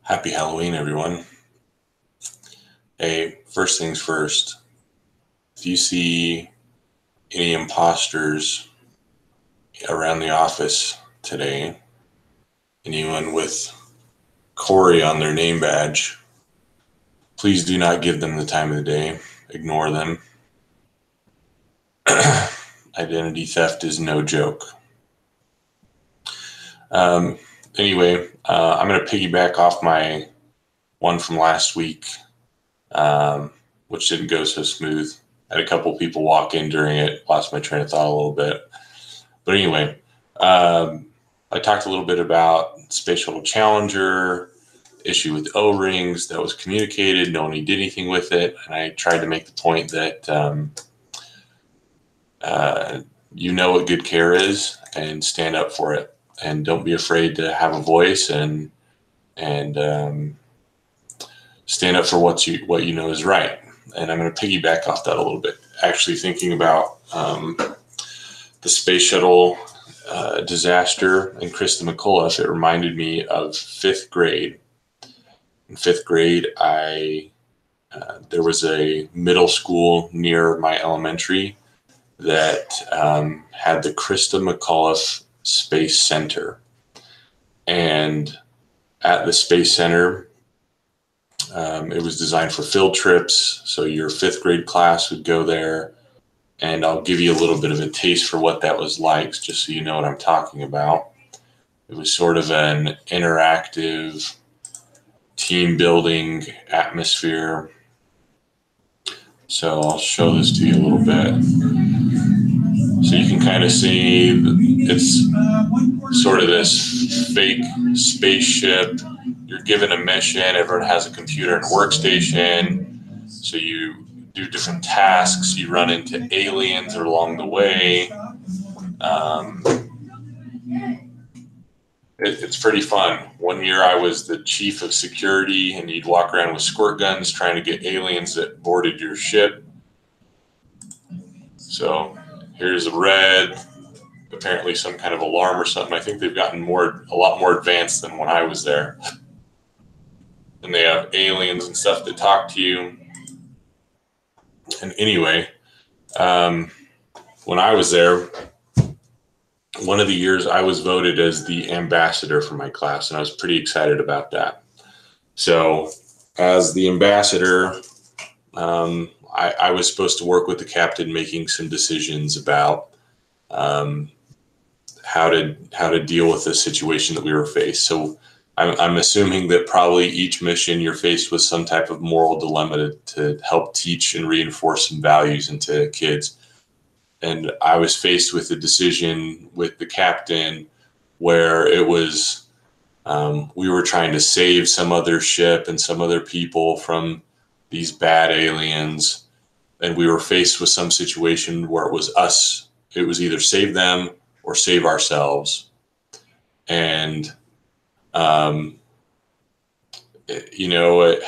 Happy Halloween, everyone. Hey, first things first, if you see any imposters around the office today, anyone with Corey on their name badge, please do not give them the time of the day. Ignore them. Identity theft is no joke. Anyway, I'm going to piggyback off my one from last week, which didn't go so smooth. I had a couple people walk in during it, lost my train of thought a little bit. But anyway, I talked a little bit about Space Shuttle Challenger, issue with O-rings that was communicated. No one did anything with it. And I tried to make the point that you know what good care is and stand up for it. And don't be afraid to have a voice and stand up for what you know is right. And I'm going to piggyback off that a little bit. Actually thinking about the space shuttle disaster and Christa McAuliffe, it reminded me of fifth grade. In fifth grade, there was a middle school near my elementary that had the Christa McAuliffe Space Center. And at the Space Center, it was designed for field trips. So your fifth grade class would go there. And I'll give you a little bit of a taste for what that was like, just so you know what I'm talking about. It was sort of an interactive team building atmosphere. So I'll show this to you a little bit. So you can kind of see it's sort of this fake spaceship. You're given a mission. Everyone has a computer and workstation. So you do different tasks. You run into aliens along the way. It's pretty fun. One year I was the chief of security, and you'd walk around with squirt guns trying to get aliens that boarded your ship. So here's a red, apparently some kind of alarm or something. I think they've gotten a lot more advanced than when I was there. And they have aliens and stuff that talk to you. And anyway, when I was there, one of the years I was voted as the ambassador for my class, and I was pretty excited about that. So as the ambassador, I was supposed to work with the captain making some decisions about how to deal with the situation that we were faced. So I'm assuming that probably each mission you're faced with some type of moral dilemma to help teach and reinforce some values into kids. And I was faced with a decision with the captain where it was we were trying to save some other ship and some other people from these bad aliens. And we were faced with some situation where it was us. It was either save them or save ourselves. And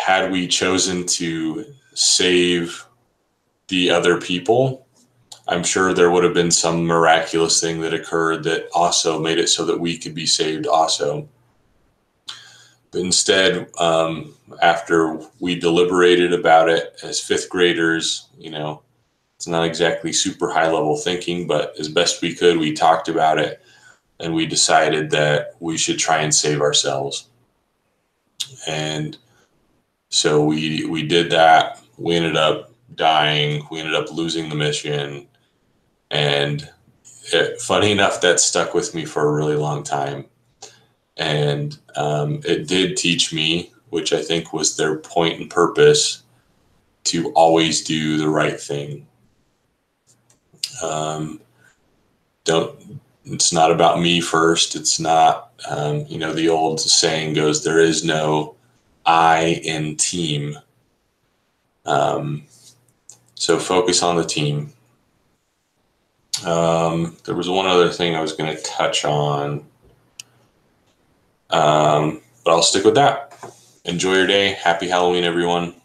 had we chosen to save the other people, I'm sure there would have been some miraculous thing that occurred that also made it so that we could be saved also. But instead, after we deliberated about it as fifth graders, it's not exactly super high level thinking, but as best we could, we talked about it and we decided that we should try and save ourselves. And so we did that. We ended up dying. We ended up losing the mission. And funny enough, that stuck with me for a really long time. And it did teach me, which I think was their point and purpose, to always do the right thing. It's not about me first. It's not, the old saying goes, there is no I in team. So focus on the team. There was one other thing I was going to touch on, but I'll stick with that. Enjoy your day. Happy Halloween, everyone.